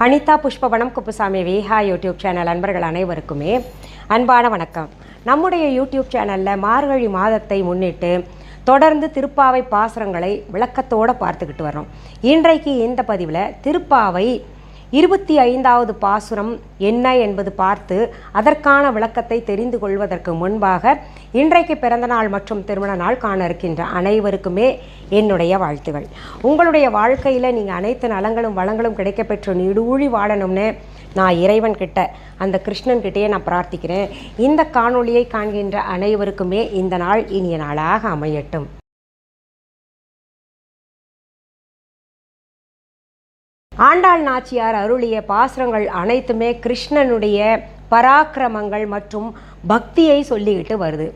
Anitha Pushpavanam Kuppusamy Viha YouTube channel அன்பர்கள் அனைவருக்குமே அன்பான வணக்கம். நம்முடைய யூடியூப் சேனலில் மார்கழி மாதத்தை முன்னிட்டு தொடர்ந்து திருப்பாவை பாசுரங்களை விளக்கத்தோடு பார்த்துக்கிட்டு வரோம். இன்றைக்கு இந்த பதிவில் திருப்பாவை 25வது பாசுரம் என்ன என்பது பார்த்து அதற்கான விளக்கத்தை தெரிந்து கொள்வதற்கு முன்பாக இன்றைக்கு பிறந்தநாள் மற்றும் திருமண நாள் காண இருக்கின்ற அனைவருக்குமே என்னுடைய வாழ்த்துகள். உங்களுடைய வாழ்க்கையில் நீங்கள் அனைத்து நலங்களும் வளங்களும் கிடைக்கப்பெற்று நீடூழி வாழணும்னு நான் இறைவன்கிட்ட அந்த கிருஷ்ணன்கிட்டயே நான் பிரார்த்திக்கிறேன். இந்த காணொளியை காண்கின்ற அனைவருக்குமே இந்த நாள் இனிய நாளாக அமையட்டும். ஆண்டாள் நாச்சியார் அருளிய பாசுரங்கள் அனைத்துமே கிருஷ்ணனுடைய பராக்கிரமங்கள் மற்றும் பக்தியை சொல்லிக்கிட்டு வருது.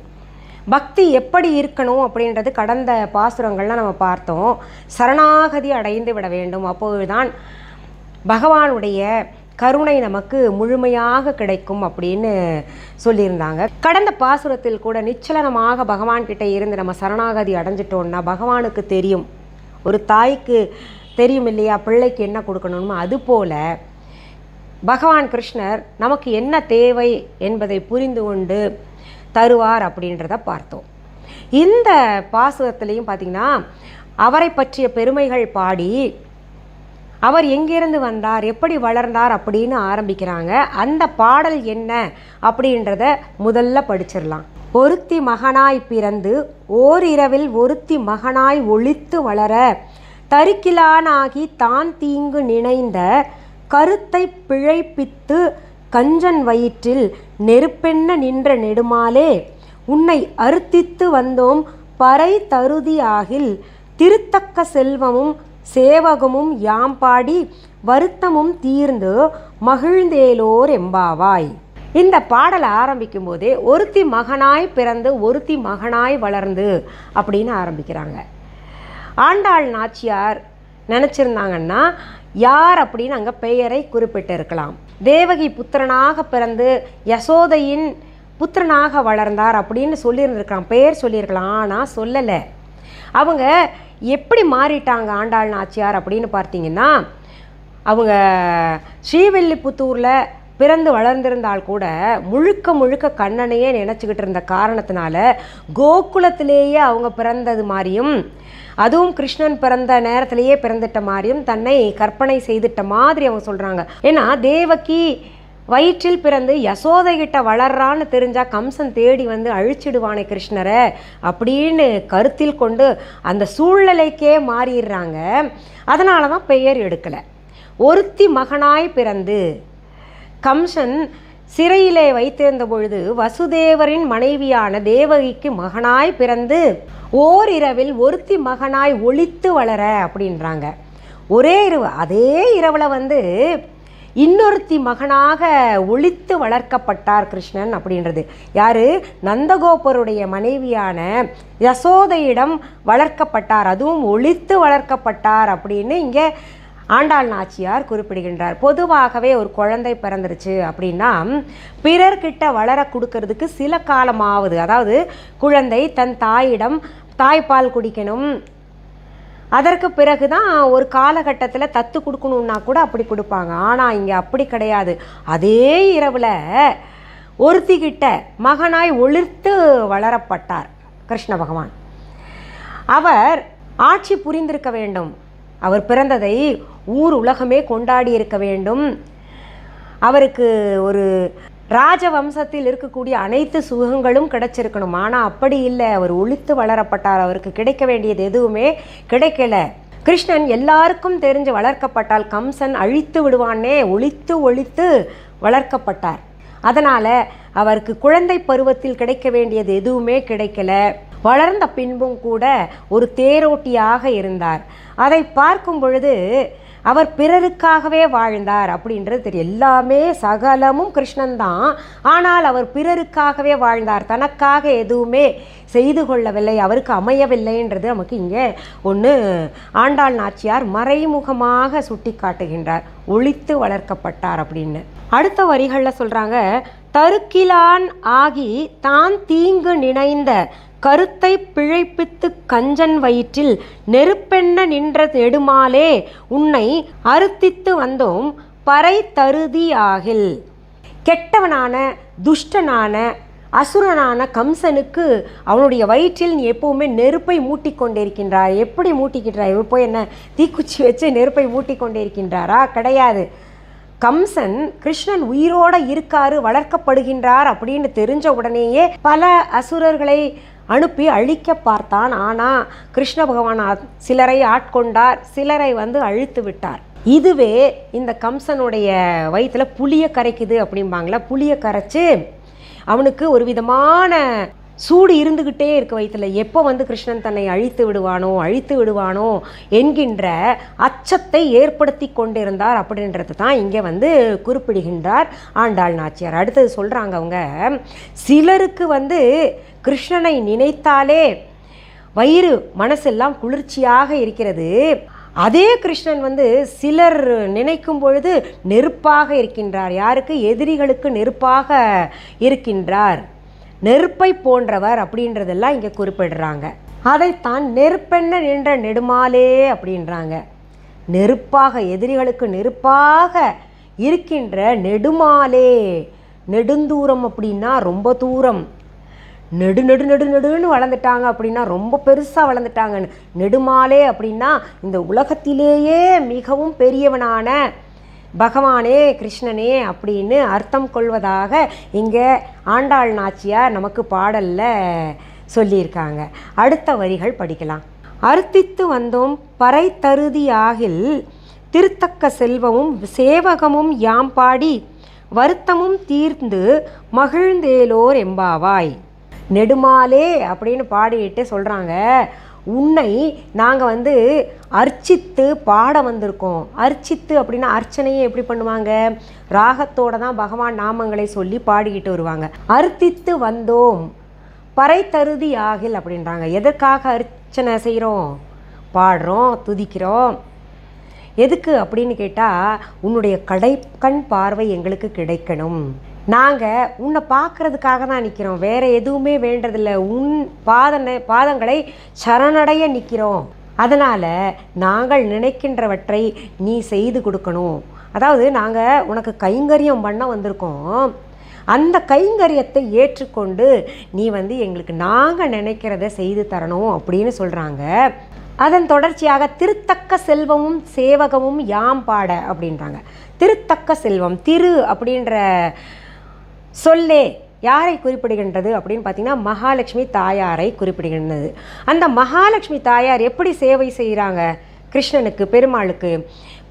பக்தி எப்படி இருக்கணும் அப்படின்றது கடந்த பாசுரங்கள்லாம் நம்ம பார்த்தோம். சரணாகதி அடைந்து விட வேண்டும், அப்போதுதான் பகவானுடைய கருணை நமக்கு முழுமையாக கிடைக்கும் அப்படின்னு சொல்லியிருந்தாங்க. கடந்த பாசுரத்தில் கூட நிச்சலனமாக பகவான்கிட்ட இருந்து நம்ம சரணாகதி அடைஞ்சிட்டோம்னா பகவானுக்கு தெரியும், ஒரு தாய்க்கு தெரியும் இல்லையா பிள்ளைக்கு என்ன கொடுக்கணுமோ, அதுபோல் பகவான் கிருஷ்ணர் நமக்கு என்ன தேவை என்பதை புரிந்து கொண்டு தருவார் அப்படின்றத பார்த்தோம். இந்த பாசுரத்துலேயும் பார்த்திங்கன்னா அவரை பற்றிய பெருமைகள் பாடி அவர் எங்கிருந்து வந்தார், எப்படி வளர்ந்தார் அப்படின்னு ஆரம்பிக்கிறாங்க. அந்த பாடல் என்ன அப்படின்றத முதல்ல படிச்சிடலாம். ஒருத்தி மகனாய் பிறந்து ஓரிரவில் ஒருத்தி மகனாய் ஒளித்து வளர தரிக்கிலானாகி தான் தீங்கு நினைந்த கருத்தை பிழைப்பித்து கஞ்சன் வயிற்றில் நெருப்பென்ன நின்ற நெடுமாலே உன்னை அறுத்தித்து வந்தோம் பறை தருதி ஆகில் திருத்தக்க செல்வமும் சேவகமும் யாம்பாடி வருத்தமும் தீர்ந்து மகிழ்ந்தேலோர் எம்பாவாய். இந்த பாடலை ஆரம்பிக்கும் போதே ஒருத்தி மகனாய் பிறந்து ஒருத்தி மகனாய் வளர்ந்து அப்படின்னு ஆரம்பிக்கிறாங்க. ஆண்டாள் நாச்சியார் நினச்சிருந்தாங்கன்னா யார் அப்படின்னு அங்கே பெயரை குறிப்பிட்டு இருக்கலாம். தேவகி புத்திரனாக பிறந்து யசோதையின் புத்திரனாக வளர்ந்தார் அப்படின்னு சொல்லியிருந்திருக்கலாம், பெயர் சொல்லியிருக்கலாம். ஆனால் சொல்லலை. அவங்க எப்படி மாறிட்டாங்க ஆண்டாள் நாச்சியார் அப்படின்னு பார்த்தீங்கன்னா, அவங்க ஸ்ரீவில்லிபுத்தூரில் பிறந்து வளர்ந்திருந்தால் கூட முழுக்க முழுக்க கண்ணனையே நினச்சிக்கிட்டு இருந்த காரணத்தினால கோகுலத்திலேயே அவங்க பிறந்தது மாதிரியும், அதுவும் கிருஷ்ணன் பிறந்த நேரத்திலேயே பிறந்துட்ட மாதிரியும் தன்னை கற்பனை செய்துட்ட மாதிரி அவங்க சொல்கிறாங்க. ஏன்னா தேவகி வயிற்றில் பிறந்து யசோதைகிட்ட வளர்றான்னு தெரிஞ்சால் கம்சன் தேடி வந்து அழிச்சிடுவானே கிருஷ்ணரை அப்படின்னு கருத்தில் கொண்டு அந்த சூழ்நிலைக்கே மாறிடுறாங்க. அதனால தான் பெயர் எடுக்கலை. ஒருத்தி மகனாய் பிறந்து கம்சன் சிறையிலே வைத்திருந்த பொழுது வசுதேவரின் மனைவியான தேவகிக்கு மகனாய் பிறந்து ஓரிரவில் ஒருத்தி மகனாய் ஒளித்து வளர அப்படின்றாங்க. ஒரே இரவு, அதே இரவில் இன்னொருத்தி மகனாக ஒளித்து வளர்க்கப்பட்டார் கிருஷ்ணன் அப்படின்றது. யார்? நந்தகோபருடைய மனைவியான யசோதையிடம் வளர்க்கப்பட்டார், அதுவும் ஒளித்து வளர்க்கப்பட்டார் அப்படின்னு இங்கே ஆண்டாள் நாச்சியார் குறிப்பிடுகின்றார். பொதுவாகவே ஒரு குழந்தை பிறந்துருச்சு அப்படின்னா பிறர்கிட்ட வளர கொடுக்கறதுக்கு சில காலமாவது, அதாவது குழந்தை தன் தாயிடம் தாய்ப்பால் குடிக்கணும், அதற்கு பிறகு தான் ஒரு காலகட்டத்தில் தத்து கொடுக்கணுன்னா கூட அப்படி கொடுப்பாங்க. ஆனால் இங்கே அப்படி கிடையாது. அதே இரவில் ஒருத்திக்கிட்ட மகனாய் ஒளிர்த்து வளரப்பட்டார் கிருஷ்ண பகவான். அவர் ஆட்சி புரிந்திருக்க வேண்டும், அவர் பிறந்ததை ஊர் உலகமே கொண்டாடி இருக்க வேண்டும், அவருக்கு ஒரு ராஜவம்சத்தில் இருக்கக்கூடிய அனைத்து சுகங்களும் கிடைச்சிருக்கணும். ஆனால் அப்படி இல்லை, அவர் ஒளித்து வளரப்பட்டார். அவருக்கு கிடைக்க வேண்டியது எதுவுமே கிடைக்கல. கிருஷ்ணன் எல்லாருக்கும் தெரிஞ்சு வளர்க்கப்பட்டால் கம்சன் அழித்து விடுவானே, ஒளித்து ஒளித்து வளர்க்கப்பட்டார். அதனால் அவருக்கு குழந்தை பருவத்தில் கிடைக்க வேண்டியது எதுவுமே கிடைக்கல. வளர்ந்த பின்பும் கூட ஒரு தேரோட்டியாக இருந்தார். அதை பார்க்கும் பொழுது அவர் பிறருக்காகவே வாழ்ந்தார் அப்படின்றது தெரியும். எல்லாமே சகலமும் கிருஷ்ணன் தான், ஆனால் அவர் பிறருக்காகவே வாழ்ந்தார், தனக்காக எதுவுமே செய்து கொள்ளவில்லை, அவருக்கு அமையவில்லைன்றது நமக்கு இங்கே ஒன்று ஆண்டாள் நாச்சியார் மறைமுகமாக சுட்டி காட்டுகின்றார். ஒளித்து வளர்க்கப்பட்டார் அப்படின்னு. அடுத்த வரிகளில் சொல்கிறாங்க, தருக்கிலான் ஆகி தான் தீங்கு நினைந்த கருத்தை பிழைப்பித்து கஞ்சன் வயிற்றில் நெருப்பென்ன நின்ற நெடுமாலே உன்னை அறுத்தித்து வந்தோம் பறை தருதி ஆகில். கெட்டவனான துஷ்டனான அசுரனான கம்சனுக்கு அவனுடைய வயிற்றில் நீ எப்போவுமே நெருப்பை மூட்டிக்கொண்டே இருக்கின்றார். எப்படி மூட்டிக்கின்றார்? இவர் போய் என்ன தீக்குச்சி வச்சு நெருப்பை மூட்டிக்கொண்டே இருக்கின்றாரா? கிடையாது. கம்சன் கிருஷ்ணன் உயிரோடு இருக்காரு, வளர்க்கப்படுகின்றார் அப்படின்னு தெரிஞ்ச உடனேயே பல அசுரர்களை அனுப்பி அழிக்க பார்த்தான். ஆனால் கிருஷ்ண பகவான் சிலரை ஆட்கொண்டார், சிலரை அழித்து விட்டார். இதுவே இந்த கம்சனுடைய வயிற்றில் புளியை கரைக்குது அப்படிம்பாங்களா. புளியை கரைச்சி அவனுக்கு ஒரு விதமான சூடு இருந்துக்கிட்டே இருக்க வயிற்றுல. எப்போ கிருஷ்ணன் தன்னை அழித்து விடுவானோ என்கின்ற அச்சத்தை ஏற்படுத்தி கொண்டிருந்தார் அப்படின்றது தான் இங்கே குறிப்பிடுகின்றார் ஆண்டாள் நாச்சியார். அடுத்தது சொல்கிறாங்க அவங்க, சிலருக்கு கிருஷ்ணனை நினைத்தாலே வயிறு மனசெல்லாம் குளிர்ச்சியாக இருக்கிறது. அதே கிருஷ்ணன் சிலர் நினைக்கும் பொழுது நெருப்பாக இருக்கின்றார். யாருக்கு? எதிரிகளுக்கு நெருப்பாக இருக்கின்றார், நெருப்பை போன்றவர் அப்படின்றதெல்லாம் இங்கே குறிப்பிடுறாங்க. அதைத்தான் நெருப்பென்ன நின்ற நெடுமாலே அப்படின்றாங்க. நெருப்பாக, எதிரிகளுக்கு நெருப்பாக இருக்கின்ற நெடுமாலே. நெடுந்தூரம் அப்படின்னா ரொம்ப தூரம், நெடுன்னு வளர்ந்துட்டாங்க அப்படின்னா ரொம்ப பெருசாக வளர்ந்துட்டாங்கன்னு. நெடுமாலே அப்படின்னா இந்த உலகத்திலேயே மிகவும் பெரியவனான பகவானே கிருஷ்ணனே அப்படின்னு அர்த்தம் கொள்வதாக இங்கே ஆண்டாள் நாச்சியார் நமக்கு பாடலில் சொல்லியிருக்காங்க. அடுத்த வரிகள் படிக்கலாம். அர்த்தித்து வந்தோம் பறை தருதி ஆகில் திருத்தக்க செல்வமும் சேவகமும் யாம் பாடி வருத்தமும் தீர்ந்து மகிழ்ந்தேலோர் எம்பாவாய். நெடுமாலே அப்படின்னு பாடிட்டு சொல்கிறாங்க, உன்னை நாங்கள் அர்ச்சித்து பாட வந்திருக்கோம். அர்ச்சித்து அப்படின்னா அர்ச்சனையை எப்படி பண்ணுவாங்க? ராகத்தோடு தான் பகவான் நாமங்களை சொல்லி பாடிக்கிட்டு வருவாங்க. அர்த்தித்து வந்தோம் பறை தருதி ஆகில் அப்படின்றாங்க. எதற்காக அர்ச்சனை செய்கிறோம்? பாடுறோம், துதிக்கிறோம். எதுக்கு அப்படின்னு கேட்டால், உன்னுடைய கண் பார்வை எங்களுக்கு கிடைக்கணும். நாங்கள் உன்னை பார்க்குறதுக்காக தான் நிற்கிறோம், வேறு எதுவுமே வேண்டதில்லை. உன் பாதங்களை சரணடைய நிற்கிறோம். அதனால் நாங்கள் நினைக்கின்றவற்றை நீ செய்து கொடுக்கணும். அதாவது நாங்கள் உனக்கு கைங்கரியம் பண்ண வந்திருக்கோம். அந்த கைங்கரியத்தை ஏற்றுக்கொண்டு நீ எங்களுக்கு நாங்கள் நினைக்கிறத செய்து தரணும் அப்படின்னு சொல்கிறாங்க. அதன் தொடர்ச்சியாக திருத்தக்க செல்வமும் சேவகமும் யாம் பாட அப்படின்றாங்க. திருத்தக்க செல்வம், திரு அப்படின்ற சொல்லே யாரை குறிப்பிடுகின்றது அப்படின்னு பார்த்தீங்கன்னா மகாலட்சுமி தாயாரை குறிப்பிடுகின்றது. அந்த மகாலட்சுமி தாயார் எப்படி சேவை செய்கிறாங்க கிருஷ்ணனுக்கு, பெருமாளுக்கு?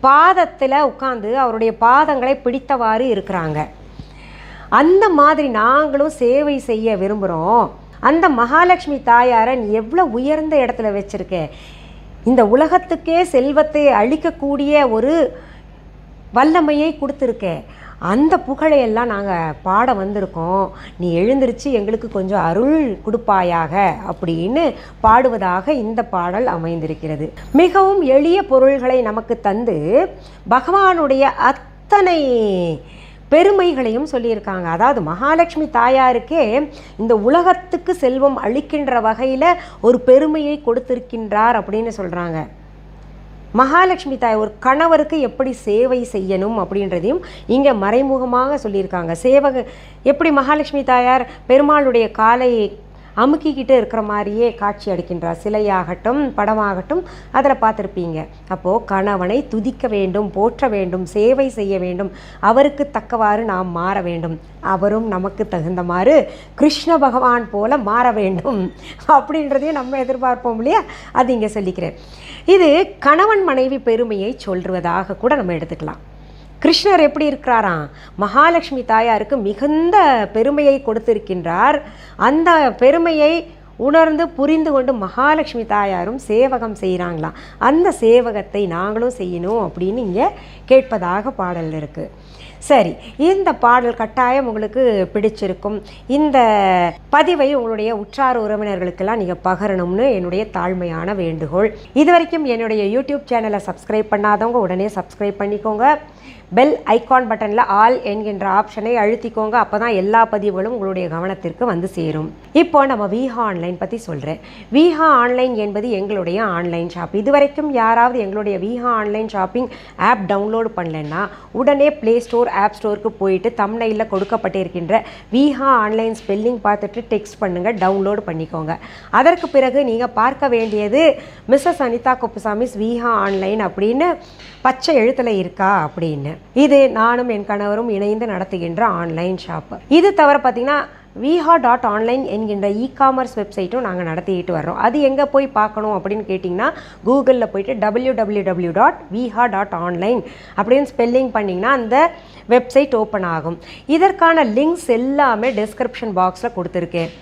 பாதத்தில் உட்கார்ந்து அவருடைய பாதங்களை பிடித்தவாறு இருக்கிறாங்க. அந்த மாதிரி நாங்களும் சேவை செய்ய விரும்புகிறோம். அந்த மகாலட்சுமி தாயாரை நீ எவ்வளோ உயர்ந்த இடத்துல வச்சுருக்க. இந்த உலகத்துக்கே செல்வத்தை அளிக்கக்கூடிய ஒரு வல்லமையை கொடுத்துருக்க. அந்த புகழையெல்லாம் நாங்கள் பாட வந்திருக்கோம். நீ எழுந்திருச்சு எங்களுக்கு கொஞ்சம் அருள் கொடுப்பாயாக அப்படின்னு பாடுவதாக இந்த பாடல் அமைந்திருக்கிறது. மிகவும் எளிய பொருள்களை நமக்கு தந்து பகவானுடைய அத்தனை பெருமைகளையும் சொல்லியிருக்காங்க. அதாவது மகாலட்சுமி தாயாருக்கே இந்த உலகத்துக்கு செல்வம் அளிக்கின்ற வகையில் ஒரு பெருமையை கொடுத்திருக்கின்றார் அப்படின்னு சொல்கிறாங்க. மகாலட்சுமி தாய் ஒரு கணவருக்கு எப்படி சேவை செய்யணும் அப்படின்றதையும் இங்கே மறைமுகமாக சொல்லியிருக்காங்க. எப்படி மகாலட்சுமி தாயார் பெருமாளுடைய காலை அமுக்கிக்கிட்டு இருக்கிற மாதிரியே காட்சி அளிக்கின்றார். சிலையாகட்டும் படமாகட்டும் அதில் பார்த்துருப்பீங்க. அப்போது கணவனை துதிக்க வேண்டும், போற்ற வேண்டும், சேவை செய்ய வேண்டும், அவருக்கு தக்கவாறு நாம் மாற வேண்டும், அவரும் நமக்கு தகுந்தமாறு கிருஷ்ண பகவான் போல மாற வேண்டும் அப்படின்றதையும் நம்ம எதிர்பார்ப்போம் இல்லையா? அது இங்கே சொல்லிக்கிறேன். இது கணவன் மனைவி பெருமையை சொல்வதாக கூட நம்ம எடுத்துக்கலாம். கிருஷ்ணர் எப்படி இருக்கிறாராம்? மகாலட்சுமி தாயாருக்கு மிகுந்த பெருமையை கொடுத்திருக்கின்றார். அந்த பெருமையை உணர்ந்து புரிந்து கொண்டு மகாலட்சுமி தாயாரும் சேவகம் செய்கிறாங்களாம். அந்த சேவகத்தை நாங்களும் செய்யணும் அப்படின்னு இங்கே கேட்பதாக பாடல் இருக்குது. சரி, இந்த பாடல் கட்டாயம் உங்களுக்கு பிடிச்சிருக்கும். இந்த பதிவை உங்களுடைய உற்றார் உறவினர்களுக்கெல்லாம் நீங்கள் பகிரணும்னு என்னுடைய தாழ்மையான வேண்டுகோள். இது வரைக்கும் என்னுடைய யூடியூப் சேனலை சப்ஸ்கிரைப் பண்ணாதவங்க உடனே சப்ஸ்கிரைப் பண்ணிக்கோங்க. பெல் ஐகான் பட்டனில் ஆல் என்கின்ற ஆப்ஷனை அழுத்திக்கோங்க. அப்போ தான் எல்லா பதிவுகளும் உங்களுடைய கவனத்திற்கு வந்து சேரும். இப்போ நம்ம விஹா ஆன்லைன் பற்றி சொல்கிறேன். விஹா ஆன்லைன் என்பது எங்களுடைய ஆன்லைன் ஷாப். இதுவரைக்கும் யாராவது எங்களுடைய Viha online shopping app download பண்ணலைன்னா உடனே ப்ளே ஸ்டோர் ஆப் ஸ்டோருக்கு போயிட்டு தம்ப்நெயிலில் கொடுக்கப்பட்டிருக்கின்ற விஹா ஆன்லைன் ஸ்பெல்லிங் பார்த்துட்டு டெக்ஸ்ட் பண்ணுங்கள், டவுன்லோடு பண்ணிக்கோங்க. அதற்கு பிறகு நீங்கள் பார்க்க வேண்டியது மிஸ்ஸஸ் அனிதா குப்புசாமிஸ் விஹா ஆன்லைன் அப்படின்னு பச்சை எழுத்தில் இருக்கா அப்படின்னு. இது நானும் என் கணவரும் இணைந்து நடத்துகின்ற ஆன்லைன் ஷாப். இது தவிர பார்த்திங்கன்னா viha.online என்கின்ற இ-காமர்ஸ் வெப்சைட்டும் நாங்கள் நடத்திக்கிட்டு வர்றோம். அது எங்கே போய் பார்க்கணும் அப்படின்னு கேட்டிங்கன்னா கூகுளில் போய்ட்டு www.viha.online அப்படின்னு ஸ்பெல்லிங் பண்ணிங்கன்னா அந்த வெப்சைட் ஓப்பன் ஆகும். இதற்கான லிங்க்ஸ் எல்லாமே டிஸ்கிரிப்ஷன் பாக்ஸில் கொடுத்துருக்கேன்.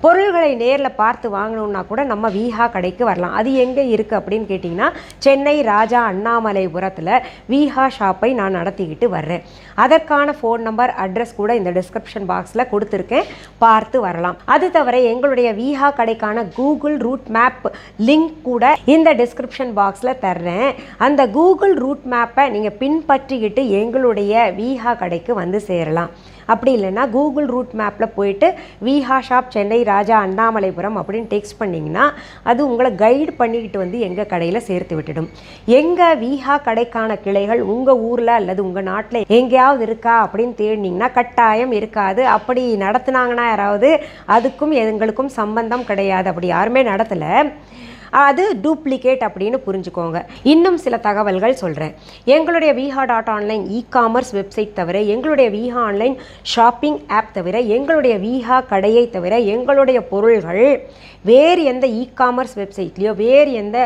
பொருள்களை நேரில் பார்த்து வாங்கணுன்னா கூட நம்ம விஹா கடைக்கு வரலாம். அது எங்கே இருக்குது அப்படின்னு கேட்டிங்கன்னா சென்னை ராஜா அண்ணாமலைபுரத்தில் விஹா ஷாப்பை நான் நடத்திக்கிட்டு வர்றேன். அதற்கான ஃபோன் நம்பர், அட்ரஸ் கூட இந்த டிஸ்கிரிப்ஷன் பாக்ஸில் கொடுத்துருக்கேன், பார்த்து வரலாம். அது தவிர எங்களுடைய விஹா கடைக்கான கூகுள் ரூட் மேப் லிங்க் கூட இந்த டிஸ்கிரிப்ஷன் பாக்ஸில் தர்றேன். அந்த கூகுள் ரூட் மேப்பை நீங்கள் பின்பற்றிக்கிட்டு எங்களுடைய விஹா கடைக்கு வந்து சேரலாம். அப்படி இல்லைன்னா கூகுள் ரூட் மேப்பில் போயிட்டு விஹா ஷாப் சென்னை ராஜா அண்ணாமலைபுரம் அப்படின்னு டெக்ஸ்ட் பண்ணிங்கன்னா அது உங்களை கைடு பண்ணிக்கிட்டு வந்து எங்கள் கடையில் சேர்த்து விட்டுடும். எங்கள் விஹா கடைக்கான கிளைகள் உங்கள் ஊரில் அல்லது உங்கள் நாட்டில் எங்கேயாவது இருக்கா அப்படின்னு தேடினீங்கன்னா கட்டாயம் இருக்காது. அப்படி நடத்துனாங்கன்னா யாராவது அதுக்கும் எங்களுக்கும் சம்பந்தம் கிடையாது. அப்படி யாருமே நடத்தலை, அது டூப்ளிகேட் அப்படின்னு புரிஞ்சுக்கோங்க. இன்னும் சில தகவல்கள் சொல்கிறேன். எங்களுடைய viha.online இ-காமர்ஸ் வெப்சைட் தவிர, எங்களுடைய விஹா ஆன்லைன் ஷாப்பிங் ஆப் தவிர, எங்களுடைய விஹா கடையை தவிர எங்களுடைய பொருள்கள் வேறு எந்த இ-காமர்ஸ் வெப்சைட்லேயோ வேறு எந்த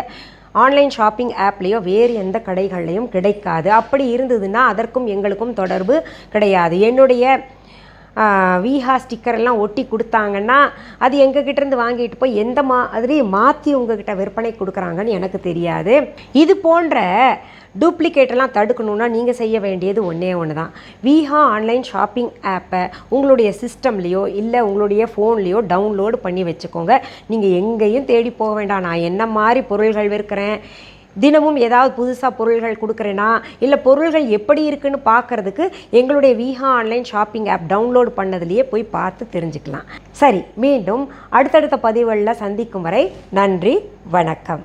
ஆன்லைன் ஷாப்பிங் ஆப்லேயோ வேறு எந்த கடைகள்லையும் கிடைக்காது. அப்படி இருந்ததுன்னா அதற்கும் எங்களுக்கும் தொடர்பு கிடையாது. என்னுடைய விஹா ஸ்டிக்கர் எல்லாம் ஒட்டி கொடுத்தாங்கன்னா அது எங்ககிட்டேருந்து வாங்கிட்டு போய் எந்த மாதிரி மாற்றி உங்ககிட்ட விற்பனை கொடுக்குறாங்கன்னு எனக்கு தெரியாது. இது போன்ற டூப்ளிகேட்டெல்லாம் தடுக்கணுன்னா நீங்கள் செய்ய வேண்டியது ஒன்றே ஒன்று தான். விஹா ஆன்லைன் ஷாப்பிங் ஆப்பை உங்களுடைய சிஸ்டம்லேயோ இல்லை உங்களுடைய ஃபோன்லேயோ டவுன்லோடு பண்ணி வச்சுக்கோங்க. நீங்கள் எங்கேயும் தேடி போக வேண்டாம். நான் என்ன மாதிரி பொருள்கள் விற்கிறேன், தினமும் ஏதாவது புதுசாக பொருள்கள் கொடுக்குறேன்னா இல்லை பொருள்கள் எப்படி இருக்குன்னு பார்க்குறதுக்கு எங்களுடைய Viha online shopping app download பண்ணதுலேயே போய் பார்த்து தெரிஞ்சுக்கலாம். சரி, மீண்டும் அடுத்தடுத்த பதிவுகளில் சந்திக்கும் வரை நன்றி, வணக்கம்.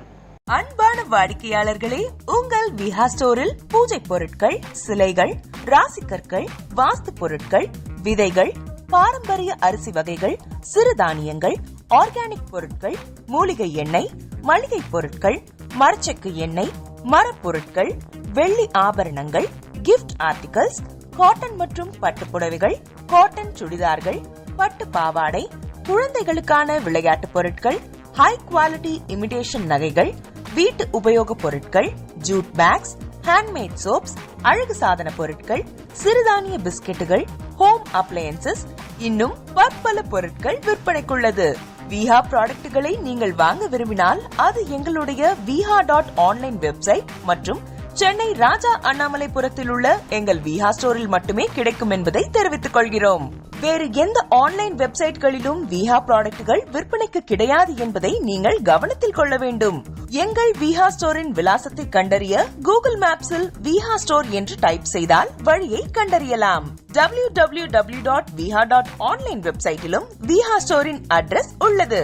அன்பான வாடிக்கையாளர்களே, உங்கள் விஹா ஸ்டோரில் பூஜை பொருட்கள், சிலைகள், ராசிக்கற்கள், வாஸ்து பொருட்கள், விதைகள், பாரம்பரிய அரிசி வகைகள், சிறுதானியங்கள், ஆர்கானிக் பொருட்கள், மூலிகை எண்ணெய், மளிகை பொருட்கள், மரச்செக்கு எண்ணெய், மரப்பொருட்கள், வெள்ளி ஆபரணங்கள், கிஃப்ட் ஆர்டிகல்ஸ், காட்டன் மற்றும் பட்டு புடவைகள், காட்டன் சுடிதார்கள், பட்டு பாவாடை, குழந்தைகளுக்கான விளையாட்டு பொருட்கள், ஹை குவாலிட்டி இமிடேஷன் நகைகள், வீட்டு உபயோக பொருட்கள், ஜூட் பேக்ஸ், ஹேண்ட்மேட் சோப்ஸ், அழகு சாதன பொருட்கள், சிறுதானிய பிஸ்கெட்டுகள், ஹோம் அப்ளையன்சஸ், இன்னும் பற்பல பொருட்கள் விற்பனைக்குள்ளது. விஹா ப்ராடக்ட்களை நீங்கள் வாங்க விரும்பினால் அது எங்களுடைய viha.online வெப்சைட் மற்றும் சென்னை ராஜா அண்ணாமலைபுரத்தில் உள்ள எங்கள் விஹா ஸ்டோரில் மட்டுமே கிடைக்கும் என்பதை தெரிவித்துக் கொள்கிறோம். வேறு எந்த ஆன்லைன் வெப்சைட்களிலும் விஹா ப்ராடக்ட்கள் விற்பனைக்கு கிடையாது என்பதை நீங்கள் கவனத்தில் கொள்ள வேண்டும். எங்கள் விஹா ஸ்டோரின் விலாசத்தை கண்டறிய கூகுள் மேப்ஸில் விஹா ஸ்டோர் என்று டைப் செய்தால் வழியை கண்டறியலாம். www.viha.online வெப்சைட்டிலும் விஹா ஸ்டோரின் அட்ரஸ் உள்ளது.